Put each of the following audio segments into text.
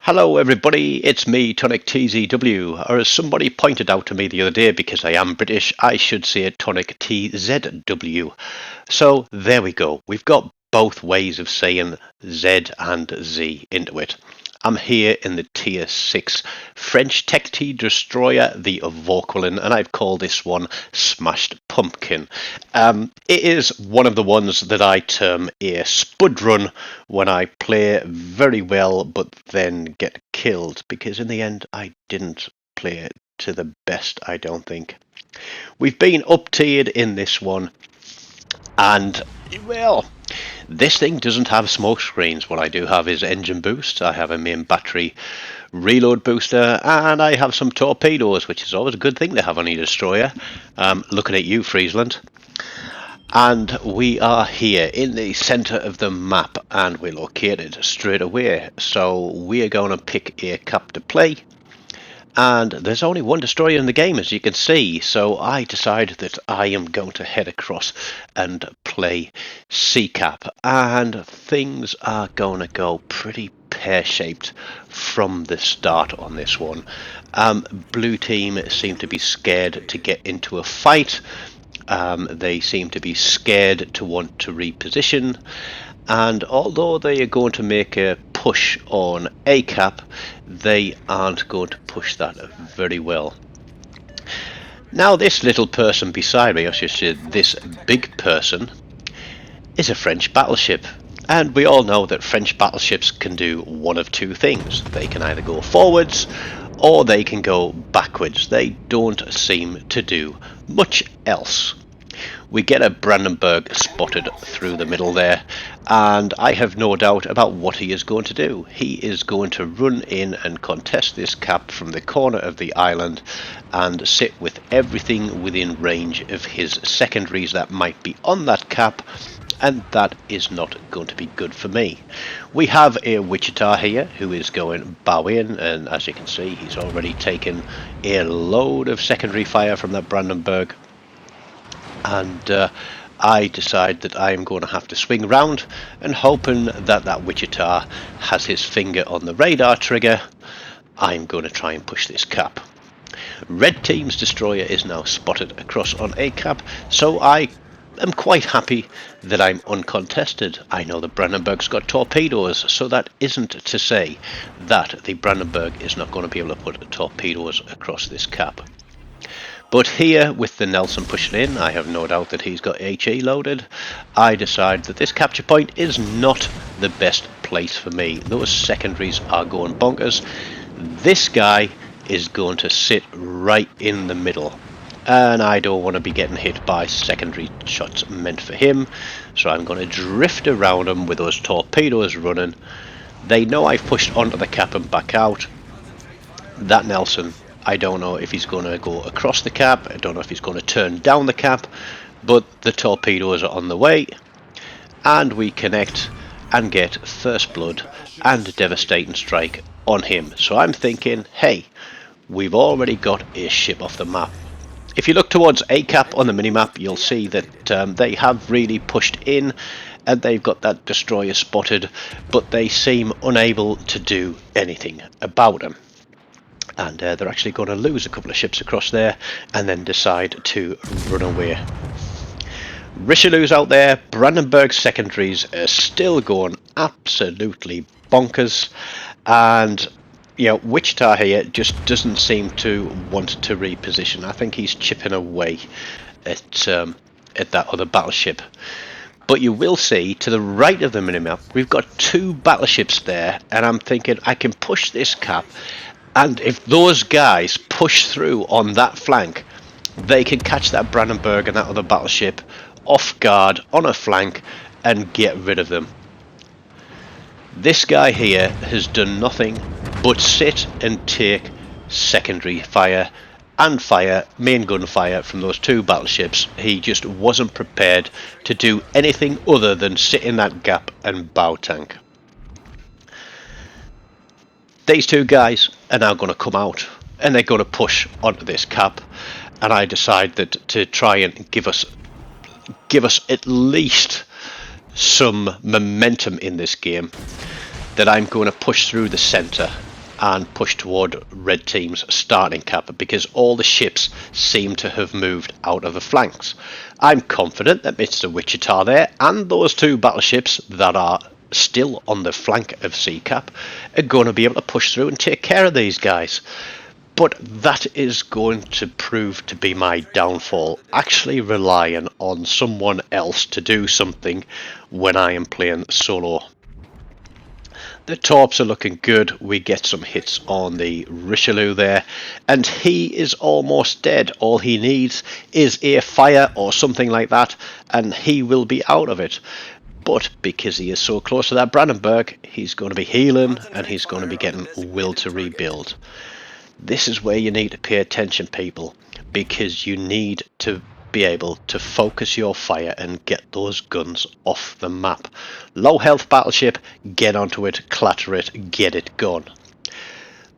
Hello everybody, it's me, TONIK TZW, or as somebody pointed out to me the other day, because I am British, I should say TONIK TZW. So there we go, we've got both ways of saying Z and Z into it. I'm here in the Tier 6 French Tech T Destroyer, the Vauquelin, and I've called this one Smashed Pumpkin. It is one of the ones that I term a spud run when I play very well but then get killed, because in the end I didn't play it to the best, I don't think. We've been up-tiered in this one, and well, this thing doesn't have smoke screens. What I do have is engine boost. I have a main battery reload booster, and I have some torpedoes, which is always a good thing to have on a destroyer. Looking at you, Friesland. And we are here in the center of the map, and we're located straight away. So we are going to pick a cap to play. And there's only one destroyer in the game, as you can see, so I decided that I am going to head across and play C-Cap, and things are going to go pretty pear-shaped from the start on this one. Blue team seem to be scared to get into a fight. They seem to be scared to want to reposition, and although they are going to make a push on A cap, they aren't going to push that very well. Now this little person beside me, I should say this big person, is a French battleship, and we all know that French battleships can do one of two things. They can either go forwards or they can go backwards. They don't seem to do much else. We get a Brandenburg spotted through the middle there, and I have no doubt about what he is going to do. He is going to run in and contest this cap from the corner of the island and sit with everything within range of his secondaries that might be on that cap, and that is not going to be good for me. We have a Wichita here who is going bow in, and as you can see, he's already taken a load of secondary fire from that Brandenburg. And I decide that I am going to have to swing around, and hoping that that Wichita has his finger on the radar trigger, I'm going to try and push this cap. Red team's destroyer is now spotted across on A cap, so I am quite happy that I'm uncontested. I know the Brandenburg's got torpedoes, so that isn't to say that the Brandenburg is not going to be able to put torpedoes across this cap. But here, with the Nelson pushing in, I have no doubt that he's got HE loaded. I decide that this capture point is not the best place for me. Those secondaries are going bonkers. This guy is going to sit right in the middle, and I don't want to be getting hit by secondary shots meant for him. So I'm going to drift around him with those torpedoes running. They know I've pushed onto the cap and back out. That Nelson, I don't know if he's going to go across the cap, I don't know if he's going to turn down the cap, but the torpedoes are on the way, and we connect and get first blood and a devastating strike on him. So I'm thinking, hey, we've already got a ship off the map. If you look towards A cap on the minimap, you'll see that they have really pushed in, and they've got that destroyer spotted, but they seem unable to do anything about him. And they're actually going to lose a couple of ships across there and then decide to run away. Richelieu's out there. Brandenburg secondaries are still going absolutely bonkers, and you know, Wichita here just doesn't seem to want to reposition. I think he's chipping away at that other battleship. But you will see to the right of the minimap we've got two battleships there, and I'm thinking I can push this cap. And if those guys push through on that flank, they can catch that Brandenburg and that other battleship off guard on a flank and get rid of them. This guy here has done nothing but sit and take secondary fire and fire, main gun fire from those two battleships. He just wasn't prepared to do anything other than sit in that gap and bow tank. These two guys are now going to come out, and they're going to push onto this cap, and I decide that to try and give us at least some momentum in this game, that I'm going to push through the center and push toward red team's starting cap, because all the ships seem to have moved out of the flanks. I'm confident that Mr. Wichita there and those two battleships that are still on the flank of C-cap are going to be able to push through and take care of these guys. But that is going to prove to be my downfall, actually relying on someone else to do something when I am playing solo. The torps are looking good. We get some hits on the Richelieu there, and he is almost dead. All he needs is a fire or something like that, and he will be out of it. But because he is so close to that Brandenburg, he's going to be healing, and he's going to be getting will to rebuild. This is where you need to pay attention, people, because you need to be able to focus your fire and get those guns off the map. Low health battleship, get onto it, clatter it, get it gone.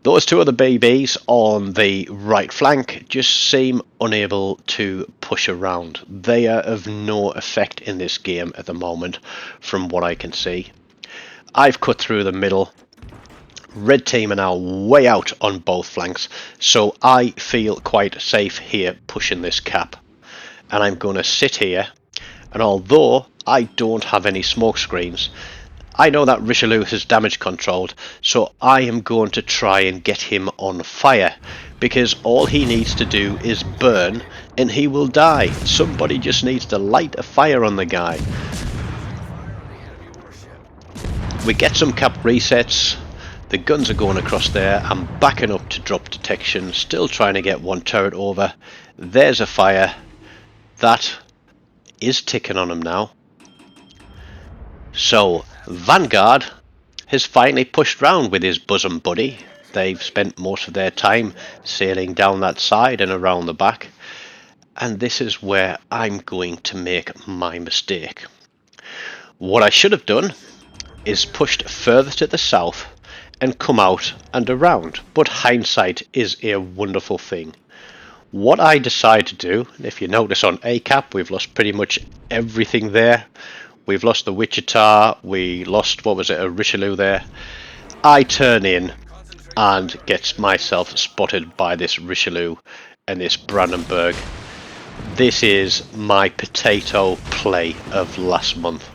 Those two other BBs on the right flank just seem unable to push around. They are of no effect in this game at the moment, from what I can see. I've cut through the middle. Red team are now way out on both flanks, so I feel quite safe here pushing this cap. And I'm going to sit here, and although I don't have any smoke screens, I know that Richelieu has damage controlled, so I am going to try and get him on fire, because all he needs to do is burn and he will die. Somebody just needs to light a fire on the guy. We get some cap resets. The guns are going across there. I'm backing up to drop detection, still trying to get one turret over. There's a fire. That is ticking on him now. So Vanguard has finally pushed round with his bosom buddy. They've spent most of their time sailing down that side and around the back. And this is where I'm going to make my mistake. What I should have done is pushed further to the south and come out and around, but hindsight is a wonderful thing. What I decide to do, and if you notice on ACAP, we've lost pretty much everything there. We've lost the Wichita, we lost, what was it, a Richelieu there. I turn in and get myself spotted by this Richelieu and this Brandenburg. This is my potato play of last month,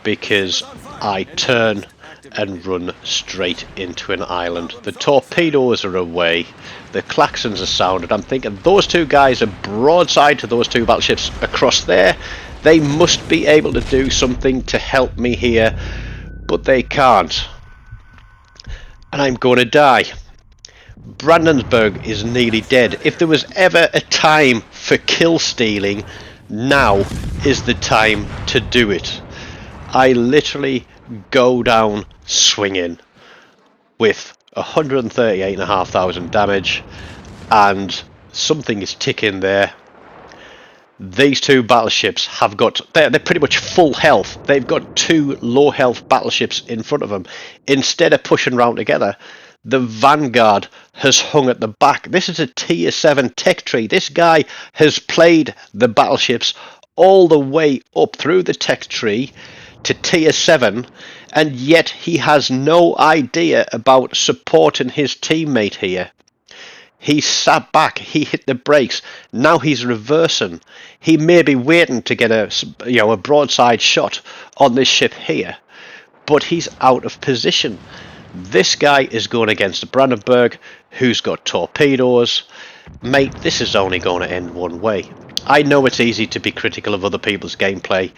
because I turn and run straight into an island. The torpedoes are away, the klaxons are sounded. I'm thinking those two guys are broadside to those two battleships across there. They must be able to do something to help me here, but they can't. And I'm going to die. Brandenburg is nearly dead. If there was ever a time for kill stealing, now is the time to do it. I literally go down swinging with 138,500 damage, and something is ticking there. These two battleships have got, they're pretty much full health. They've got two low health battleships in front of them. Instead of pushing round together, the Vanguard has hung at the back. This is a tier 7 tech tree. This guy has played the battleships all the way up through the tech tree to tier 7, and yet he has no idea about supporting his teammate here. He sat back, he hit the brakes, now he's reversing. He may be waiting to get a broadside shot on this ship here, but he's out of position. This guy is going against the Brandenburg, who's got torpedoes. Mate, this is only going to end one way. I know it's easy to be critical of other people's gameplay,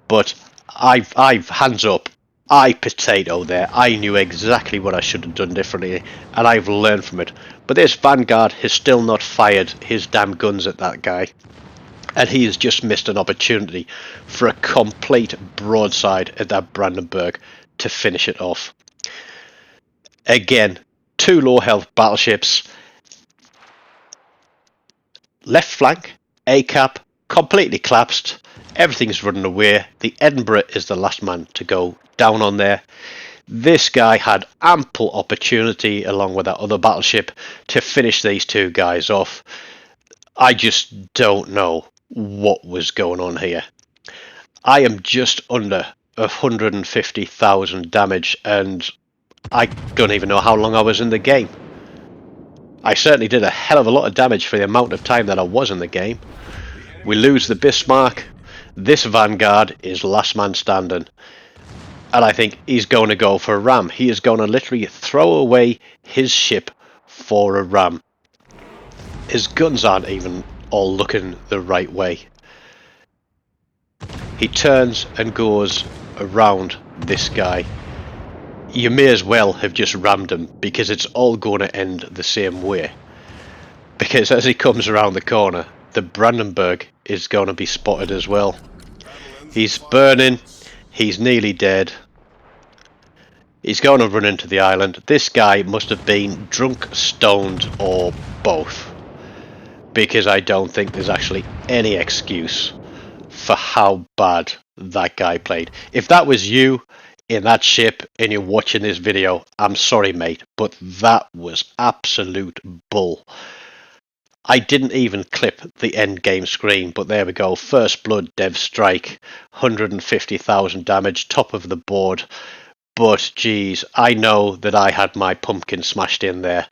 but I've hands up. I potato there. I knew exactly what I should have done differently, and I've learned from it. But this Vanguard has still not fired his damn guns at that guy, and he has just missed an opportunity for a complete broadside at that Brandenburg to finish it off. Again, two low health battleships. Left flank, ACAP, completely collapsed. Everything's running away. The Edinburgh is the last man to go down on there. This guy had ample opportunity, along with that other battleship, to finish these two guys off. I just don't know what was going on here. I am just under 150,000 damage, and I don't even know how long I was in the game. I certainly did a hell of a lot of damage for the amount of time that I was in the game. We lose the Bismarck. This Vanguard is last man standing. And I think he's going to go for a ram. He is going to literally throw away his ship for a ram. His guns aren't even all looking the right way. He turns and goes around this guy. You may as well have just rammed him, because it's all going to end the same way. Because as he comes around the corner, the Brandenburg is going to be spotted as well. He's burning. He's nearly dead. He's going to run into the island. This guy must have been drunk, stoned, or both. Because I don't think there's actually any excuse for how bad that guy played. If that was you in that ship and you're watching this video, I'm sorry mate, but that was absolute bull. I didn't even clip the end game screen, but there we go. First blood, dev strike, 150,000 damage, top of the board. But geez, I know that I had my pumpkin smashed in there,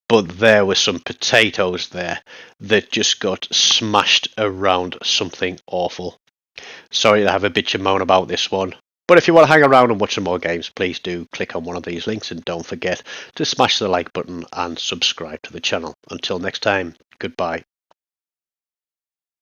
but there were some potatoes there that just got smashed around something awful. Sorry to have a bitch and moan about this one. But if you want to hang around and watch some more games, please do click on one of these links, and don't forget to smash the like button and subscribe to the channel. Until next time, goodbye.